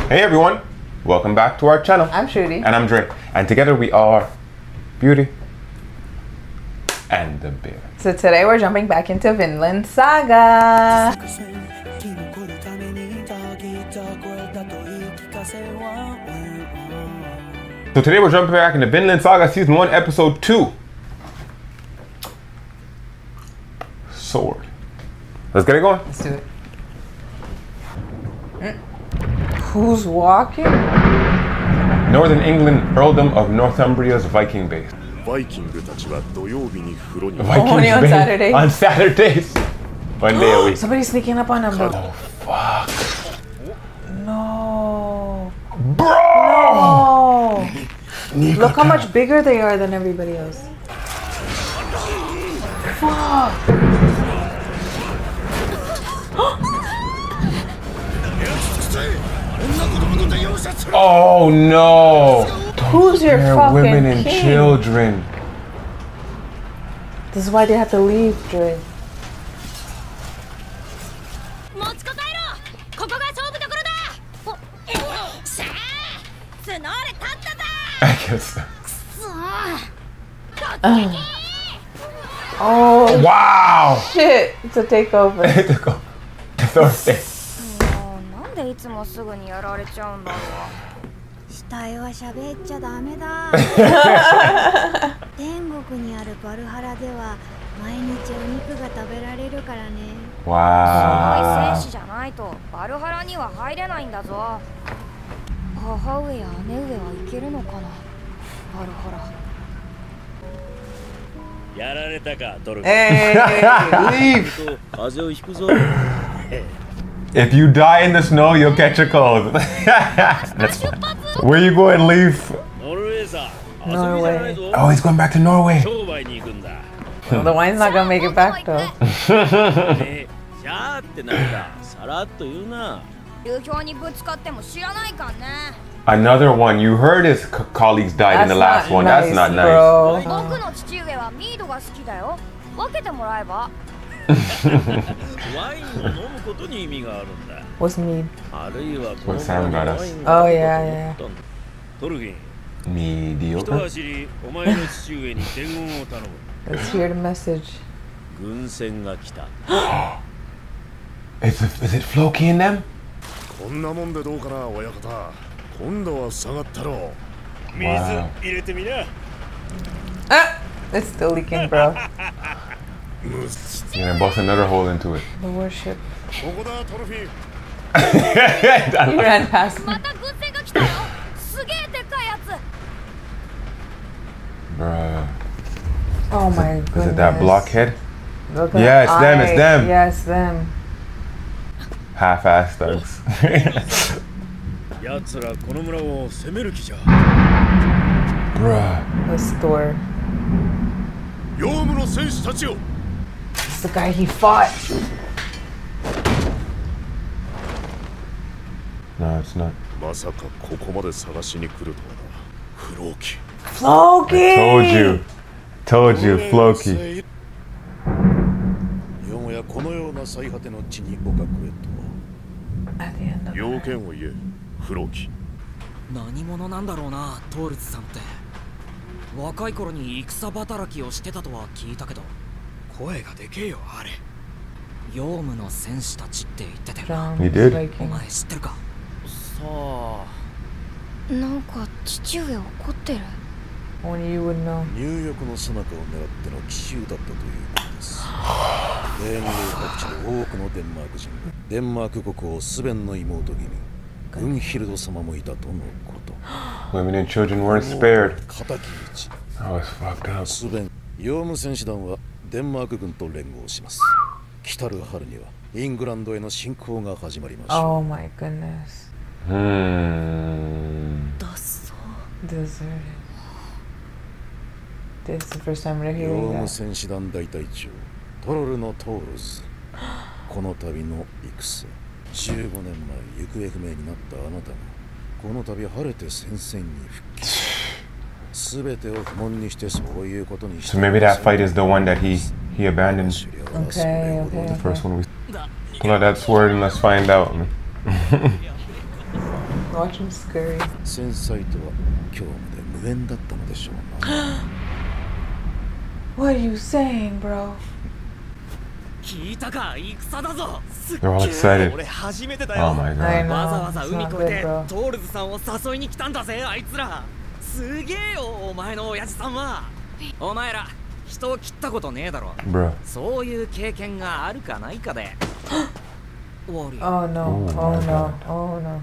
Hey everyone, welcome back to our channel. I'm Shruti. And I'm Dre. And together we are Beauty and the Bear. So today we're jumping back into Vinland Saga. So today we're jumping back into Vinland Saga Season 1, Episode 2. Sword. Let's get it going. Let's do it. Who's walking? Northern England, Earldom of Northumbria's Viking base. Vikings Only on Saturday. On Saturdays. One day a week. Somebody's sneaking up on them. Oh, fuck. No. Bro! No. Look how much bigger they are than everybody else. Fuck. Oh no! Who's your fucking women and king? children. This is why they have to leave, Dre. I guess. Oh Wow! shit! It's a takeover. Thorfinn. なんでいつもすぐにやられちゃうんだろう。死体は喋っちゃダメだ。天国にあるバルハラでは毎日お肉が食べられるからね。Wow. 戦士じゃないとバルハラには入れないんだぞ。母上や姉上は行けるのかな。バルハラ。やられたか、ドルフ。 Hey, leave. 風邪をひくぞ。 If you die in the snow, you'll catch a cold. That's fine. Where you going, Leaf? Norway. Oh, he's going back to Norway. Well, the wine's not gonna make it back though. Another one. You heard his colleagues died in the last one. That's not nice. Bro. What's mead? What Sam got us. Oh yeah. Mediocre. Let's hear the message. Is it Floki in them? Wow. Ah! It's still leaking, bro. You're gonna bust another hole into it. The warship. He I ran past me. Bruh. Oh my goodness. Is it that blockhead? Look at Yeah, it's them, it's them. Yeah, it's them. Half-assed thugs. Bruh. This door. It's the guy he fought. No, it's not. Floki! Told you, Floki. At the end of it. 何者なんだろうな、トールズさんって。若い頃に戦働きをしてたとは聞いたけど、声がでけえよあれ。ヨウムの戦士たちって言ってたよな。 He did? お前知ってるか。さあ。なんか父上怒ってる。 Only you would know. 入浴の最中を狙っての奇襲だったということです。連合各地で多くのデンマーク人がデンマーク国王スベンの妹君グンヒルド様もいたとのこと。 Women and children weren't spared. 敵討ち。 Oh, it's fucked up. スベンヨウム戦士団はデンマーク軍と連合します。来たる春にはイングランドへの侵攻が始まりましょう。 Oh my goodness. Deserted. This is the first time we're ヨ hearing ウム that. 戦士団大隊長トロルのトールズ。この旅の戦15年前行方不明になったあなたがこの度晴れて戦線に復帰。全てを不問にしてそういうことにして。 So maybe that fight is the one that he abandoned. Okay. The first one we pull out that sword and let's find out. Watch him scurry. 繊細とは今日まで無縁だったのでしょうな。What are you saying, bro? 聞いたか、戦だぞ。 They're all excited. 俺初めてだ Oh よ。 my I god. know. わざわざ It's 海 not 越え good, て bro. トールズさんを誘いに来たんだぜ、あいつら。すげえよ、お前の親父さんは。お前ら人を切ったことねえだろ。 Bruh. そういう経験があるかないかで。終わり。 Oh no. Oh, Oh my no. God. Oh no.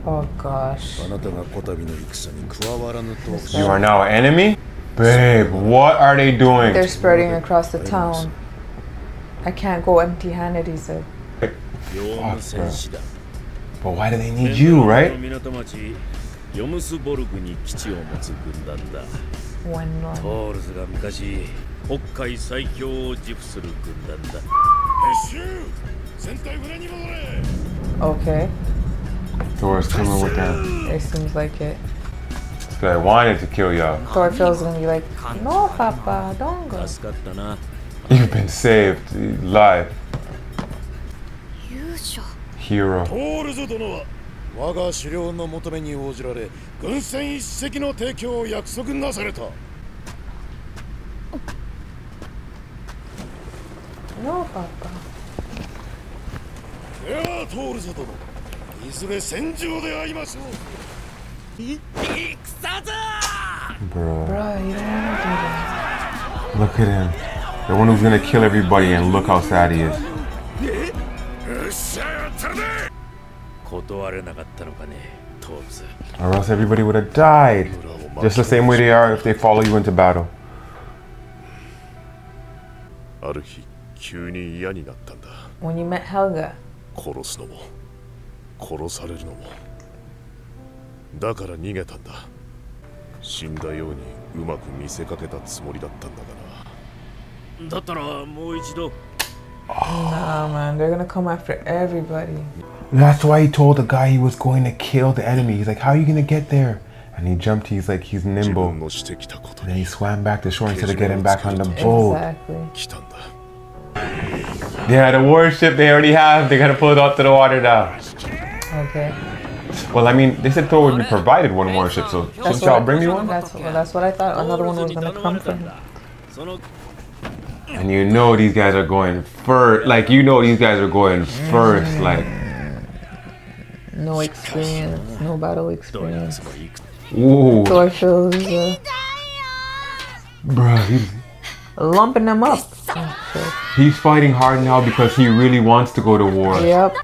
Oh gosh. あなたがこたびの戦に加わらぬと You are now an enemy? Babe, what are they doing? They're spreading across the town. I can't go empty-handed, he said. ヨム戦士だ。 But why do they need you, right? 港町ヨムスボルグに基地を持つ軍団だ。 When トールズが昔北海最強を自負する軍団だ。撤収！戦隊船に戻れ！ Okay. Thor's coming with them. It seems like it. This guy wanted to kill y'all. Thorfield's gonna be like, no, Papa, don't go. 助かったな。 You've been saved. Live. 勇者 Hero. トールズ殿は我が狩猟の求めに応じられ軍船一隻の提供を約束なされた。 No, Papa. ではトールズ殿、いずれ戦場で会いましょう。 戦だ。 Bruh. Bro, you don't wanna do that. Look at him. The one who's gonna kill everybody, and look how sad he is. よっしゃやったるね。断れなかったのかね、トールズ。 Or else everybody would have died. Just the same way they are if they follow you into battle. ある日急に嫌になったんだ。 When you met Helga. 殺すのも殺されるのも。だから逃げたんだ。死んだようにうまく見せかけたつもりだったんだがな。だったらもう一度。 Nah, man, they're gonna come after everybody. That's why he told the guy he was going to kill the enemy. He's like, how are you gonna get there? And he jumped, he's like, he's 自 nimble. 分のしてきたこと And then に he swam back to shore instead of getting back on the boat. Exactly. 来たんだ。 Yeah, the warship they already have, they gotta pull it out to the water now. Okay. Well, I mean, they said Thor would be provided one warship, so shouldn't y'all bring me one? That's what I thought. Another one was gonna come for him. And you know these guys are going first. Like, you know these guys are going first. Like, No experience, no battle experience. ooh. Thorfinn is Bruh, lumping them up. he's fighting hard now because he really wants to go to war. Yep.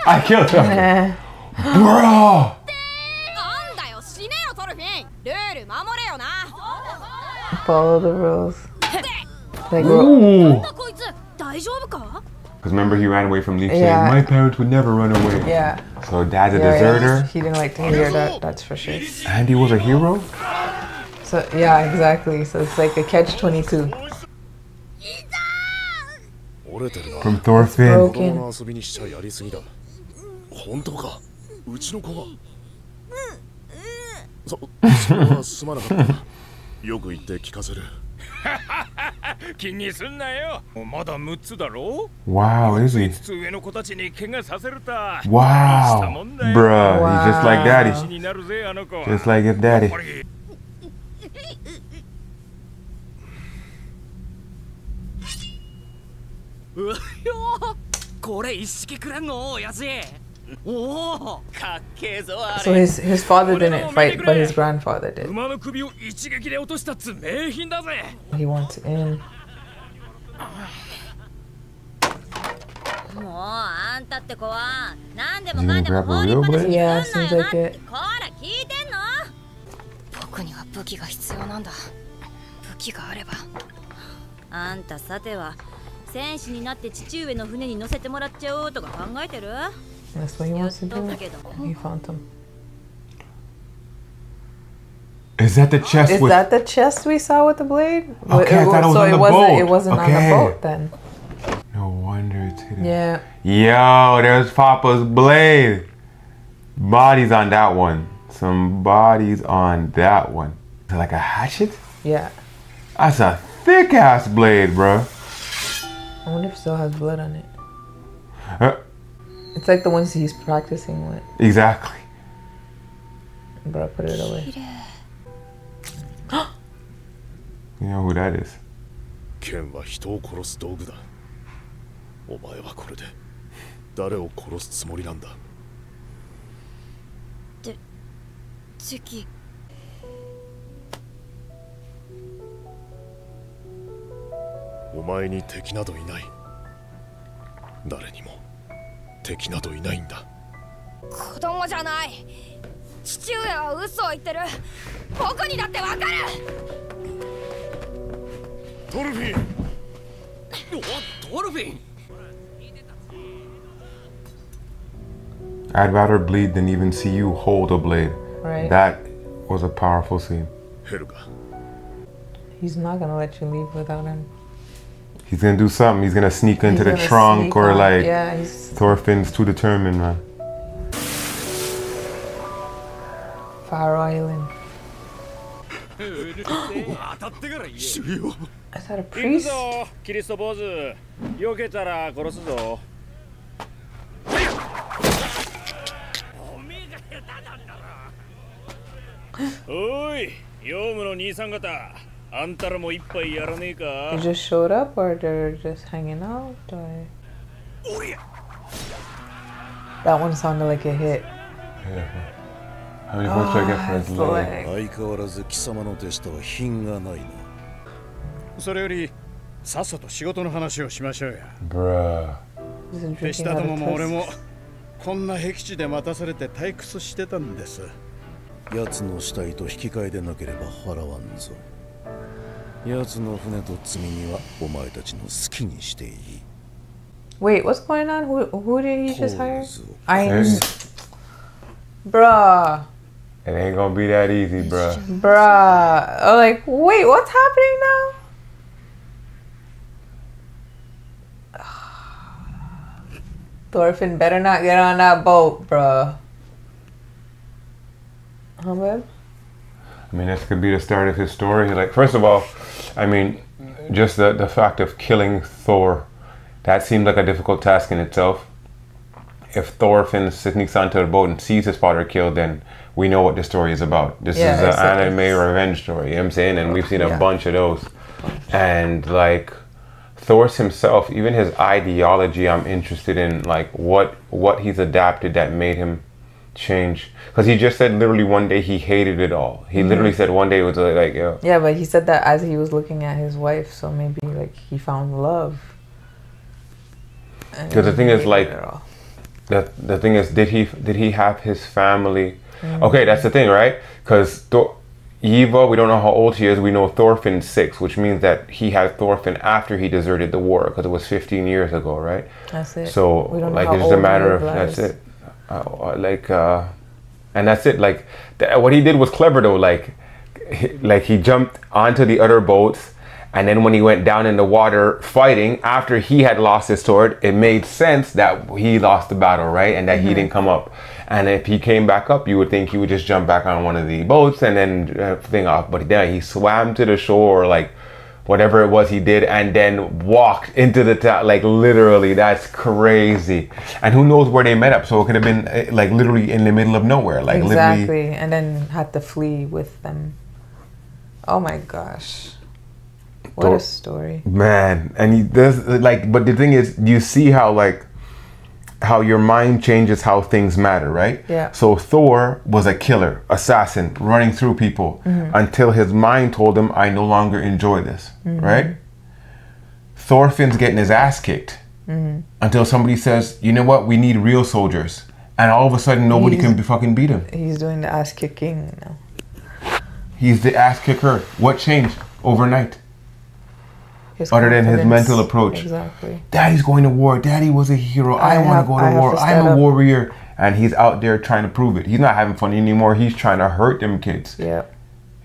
I killed him. Eh. Bruh. なんだよ、死ねよトルフィン。ルール守れよな。 Follow the rules. Like, Ooh. こいつ大丈夫か？ Because remember, he ran away from Leaf Yeah. saying, my parents would never run away. yeah. So dad's a Yeah, deserter. he didn't like to hear that. That's for sure. And he was a hero? So yeah, exactly. So it's like a catch-22. 折れてるな。 From Thorfinn. 子供の遊びにしちゃやりすぎだ。本当か？うちの子が。それはすまなかった。よく言って聞かせる。気にすんなよ。まだ6つだろ。 Wow, is he? 5つ上の子たちに怪我させるた。 Wow. Bruh, he's just like daddy. になるぜあの子。 Just like his daddy. うわよー、これ一式くれんの親父。おお、かっけえぞあ So れ。 his father didn't fight, but his grandfather did. 馬の首を一撃で落としたっつ名品だぜ。 He wants in. もうあんたって子は何で Is も he か gonna んでも grab 放 a りっ real ぱなし blade? に Yeah, すん seems なよ like なっ it. てこら聞いてんの？僕には武器が必要なんだ。武器があれば。あんたさては戦士になって父上の船に乗せてもらっちゃおうとか考えてる？ That's what he やっ wants to とった do. けど。 He found them. Is that the chest Is with... that the chest we saw with the blade? Okay, I thought it was on the boat. It wasn't on Okay. the boat then. No wonder it's hidden. Yeah. Yo, there's Papa's blade. Bodies on that one. Some bodies on that one. Is it like a hatchet? Yeah. That's a thick ass blade, bro. I wonder if it still has blood on it. It's like the ones he's practicing with. Exactly. Bro, put it away. You know who that is? 剣は人を殺す道具だ。お前はこれで誰を殺すつもりなんだ。敵。お前に敵などいない。誰にも敵などいないんだ。子供じゃない。父上は嘘を言ってる。僕にだってわかる。トルフィン。トルフィン。 I'd rather bleed than even see you hold a blade. Right. That was a powerful scene. ヘルガ。 He's not gonna let you leave without him. He's gonna do something. He's gonna sneak into the He's gonna trunk sneak or on. like Yeah, he's Thorfinn's too determined, man. Far Island. 当たってから言え。 主よ。 Is that a 行く priest? ぞキリスト坊主避けたら殺すぞおいヨウムの兄さん方あんたらも一杯やらねえか They just showed up or they're just hanging out? Or... That one sounded like a hit. How many points do I get for his his leg? leg. 相変わらず貴様の手下は品がないな。それよりさっさと仕事の話をしましょうや Bruh. He's 手 drinking 下 out ども of も俺も tusks. こんな僻地で待たされて退屈してたんです奴の死体と引き換えでなければ払わんぞ。奴の船と積み荷はお前たちの好きにしていい。 Wait, what's going on? Who did he just hire? トーズを I There's- Bruh. It ain't gonna be that easy, bruh. Bruh. I'm like, wait, what's happening now? Thorfinn better not get on that boat, bruh. Huh, babe? I mean, this could be the start of his story. Like, first of all, I mean, just the fact of killing Thor, that seemed like a difficult task in itself. If Thorfinn sneaks onto the boat and sees his father killed, then we know what the story is about. This Yeah, is an it's anime revenge story, you know what I'm saying? And we've seen a Yeah. bunch of those. And like, Thors himself, even his ideology, I'm interested in, like, what he's adapted that made him change. Because he just said literally one day he hated it all. He literally said one day it was like, yo. Yeah, but he said that as he was looking at his wife, so maybe like he found love. And 'Cause the thing he is, hated like, it all. The thing is, did he have his family? Okay, that's the thing, right? Because Eva, we don't know how old she is. We know Thorfinn's 6, which means that he had Thorfinn after he deserted the war, because it was 15 years ago, right? That's it. So We don't know like how it's just a old matter Eva of that's is. it. And that's it. Like what he did was clever though. Like he jumped onto the other boats. And then when he went down in the water fighting, after he had lost his sword, it made sense that he lost the battle, right? And that he didn't come up. And if he came back up, you would think he would just jump back on one of the boats and then thing off. But then he swam to the shore, like whatever it was he did, and then walked into the town. Like literally, that's crazy. And who knows where they met up? So it could have been like literally in the middle of nowhere. Like literally. Exactly, and then had to flee with them. Oh my gosh. What a story. Man, and he does like, but the thing is, you see how your mind changes how things matter, right? Yeah. So Thor was a killer, assassin, running through people until his mind told him, I no longer enjoy this, right? Thorfinn's getting his ass kicked until somebody says, you know what, we need real soldiers. And all of a sudden, nobody can fucking beat him. He's doing the ass kicking now. He's the ass kicker. What changed overnight? His Other than his confidence. mental approach. Exactly. Daddy's going to war. Daddy was a hero. I want to go to war. I'm a warrior. And he's out there trying to prove it. He's not having fun anymore. He's trying to hurt them kids. Yeah.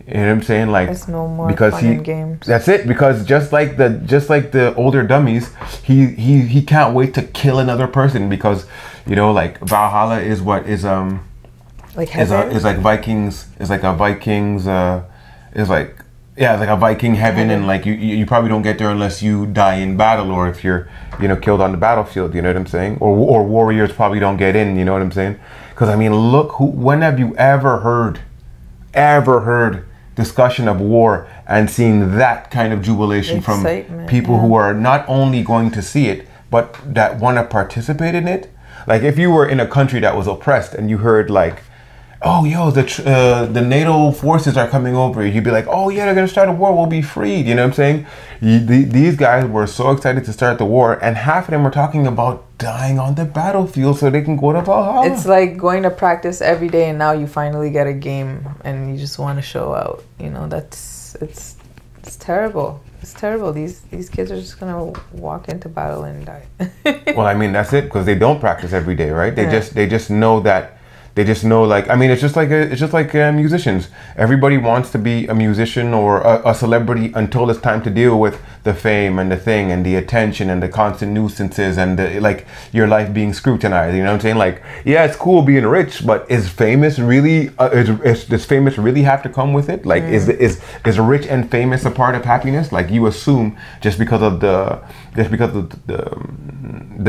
You know what I'm saying? Like, It's no more because fun and games. That's it. Because just like the older dummies, he can't wait to kill another person because, you know, like Valhalla is what is like is heaven. like Vikings is like a Vikings is like Yeah, like a Viking heaven, and like you probably don't get there unless you die in battle, or if you're, you know, killed on the battlefield. You know what I'm saying? Or warriors probably don't get in. You know what I'm saying? Because I mean, look, when have you ever heard discussion of war and seen that kind of jubilation from people who are not only going to see it, but that want to participate in it? Like if you were in a country that was oppressed and you heard like, oh, yo, the NATO forces are coming over, you'd be like, oh yeah, they're gonna start a war, we'll be freed. You know what I'm saying? These guys were so excited to start the war, and half of them were talking about dying on the battlefield so they can go to Valhalla. It's like going to practice every day, and now you finally get a game, and you just want to show out. You know, it's terrible. It's terrible. These kids are just gonna walk into battle and die. Well, I mean, that's it, because they don't practice every day, right? They just know that. They just know, like, I mean, it's just like musicians. Everybody wants to be a musician or a celebrity until it's time to deal with the fame and the thing and the attention and the constant nuisances and the, like, your life being scrutinized. You know what I'm saying? Like, yeah, it's cool being rich, but is famous really? Does famous really have to come with it? Like, is rich and famous a part of happiness? Like, you assume just because of the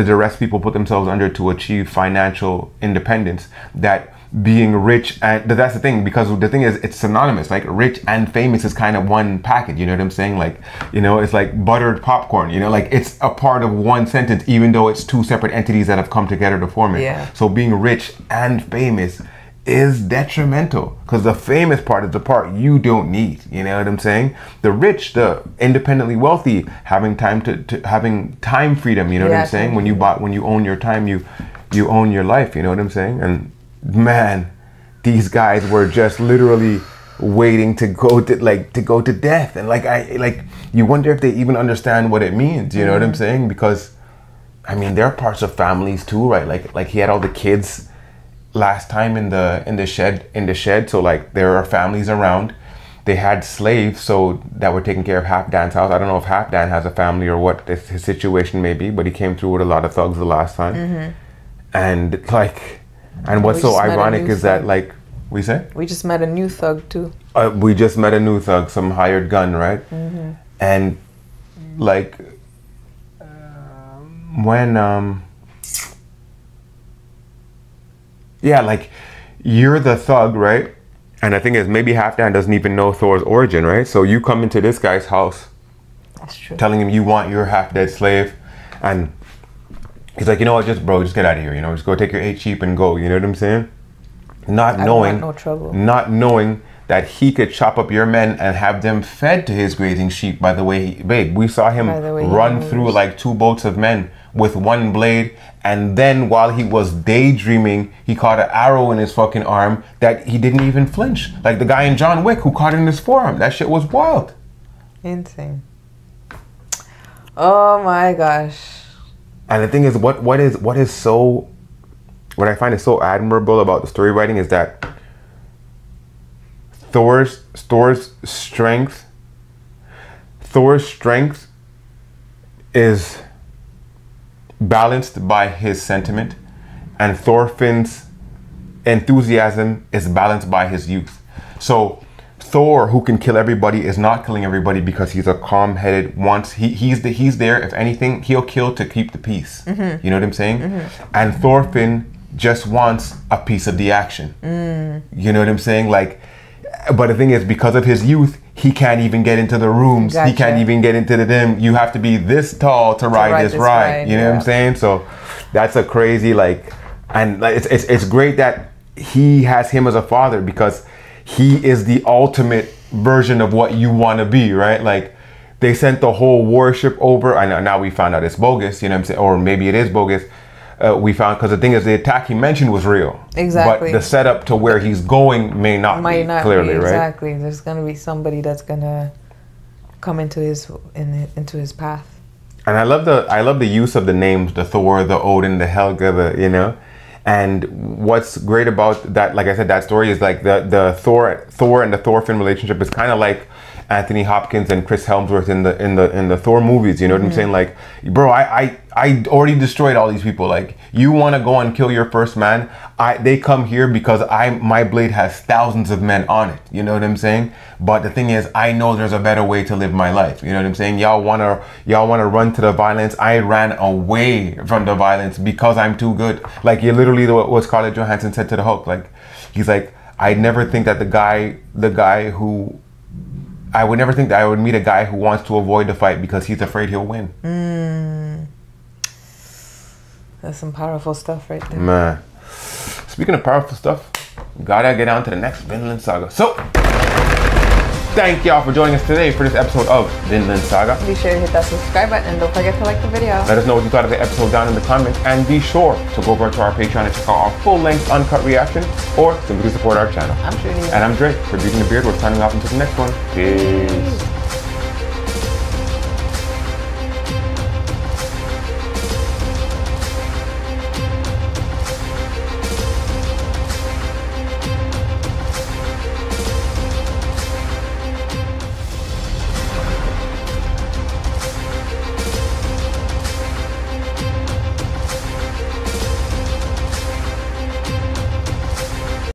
duress people put themselves under to achieve financial independence, that being rich, and that's the thing, because the thing is, it's synonymous. Like rich and famous is kind of one package. You know what I'm saying? Like, you know, it's like buttered popcorn. You know, like it's a part of one sentence, even though it's two separate entities that have come together to form it. Yeah. So being rich and famous is detrimental, because the famous part is the part you don't need. You know what I'm saying? The rich, the independently wealthy, having time to having time freedom. You know what I'm saying? When you own your time, you own your life. You know what I'm saying? And man, these guys were just literally waiting to go to death, and like you wonder if they even understand what it means. You know what I'm saying? Because I mean, they're parts of families too, right? Like he had all the kids last time in the shed. So like there are families around. They had slaves that were taking care of Halfdan's house. I don't know if Halfdan has a family or what his situation may be, but he came through with a lot of thugs the last time. And like. And what's so ironic is that, like, we just met a new thug too. We just met a new thug, some hired gun, right? And like like you're the thug, right? And the thing is, maybe Halfdan doesn't even know Thor's origin, right? So you come into this guy's house, that's true, telling him you want your half-dead slave, and he's like, you know what, just get out of here. You know, just go take your 8 sheep and go. You know what I'm saying? Not knowing that he could chop up your men and have them fed to his grazing sheep. By the way, we saw him run through like 2 boats of men with 1 blade, and then while he was daydreaming, he caught an arrow in his fucking arm that he didn't even flinch. Like the guy in John Wick who caught it in his forearm. That shit was wild. Insane. Oh my gosh. And the thing is, what I find is so admirable about the story writing is that Thor's strength is balanced by his sentiment, and Thorfinn's enthusiasm is balanced by his youth. So Thor, who can kill everybody, is not killing everybody because he's a calm-headed. He's there. If anything, he'll kill to keep the peace. You know what I'm saying? And Thorfinn just wants a piece of the action. You know what I'm saying? Like, but the thing is, because of his youth, he can't even get into the rooms. He can't even get into the dim. You have to be this tall to ride this ride. You know what I'm saying? So that's a crazy, like, and it's great that he has him as a father, because he is the ultimate version of what you want to be, right? Like, they sent the whole warship over. I know now we found out it's bogus, you know what I'm saying? Or maybe it is bogus. We found, because the thing is, the attack he mentioned was real. Exactly. But the setup to where he's going might not be, clearly, right? Exactly. There's going to be somebody that's going to come into his path. And I love the use of the names, the Thor, the Odin, the Helga, you know? And what's great about that, like I said, that story is like the Thor and the Thorfinn relationship is kind of like Anthony Hopkins and Chris Hemsworth in the Thor movies. You know what I'm saying? Like, bro, I already destroyed all these people. Like, you want to go and kill your first man? They come here because my blade has thousands of men on it. You know what I'm saying? But the thing is, I know there's a better way to live my life. You know what I'm saying? Y'all wanna run to the violence. I ran away from the violence because I'm too good. Like, you literally what Scarlett Johansson said to the Hulk. Like, he's like, I never think that I would never think that I would meet a guy who wants to avoid the fight because he's afraid he'll win. That's some powerful stuff right there. Man. Speaking of powerful stuff, gotta get on to the next Vinland Saga. So, thank y'all for joining us today for this episode of Vinland Saga. Be sure to hit that subscribe button and don't forget to like the video. Let us know what you thought of the episode down in the comments, and be sure to go over to our Patreon and check out our full-length uncut reaction, or simply support our channel. I'm Shruti. And I'm Dre. For Beauty and the Beard, we're signing off until the next one. Peace.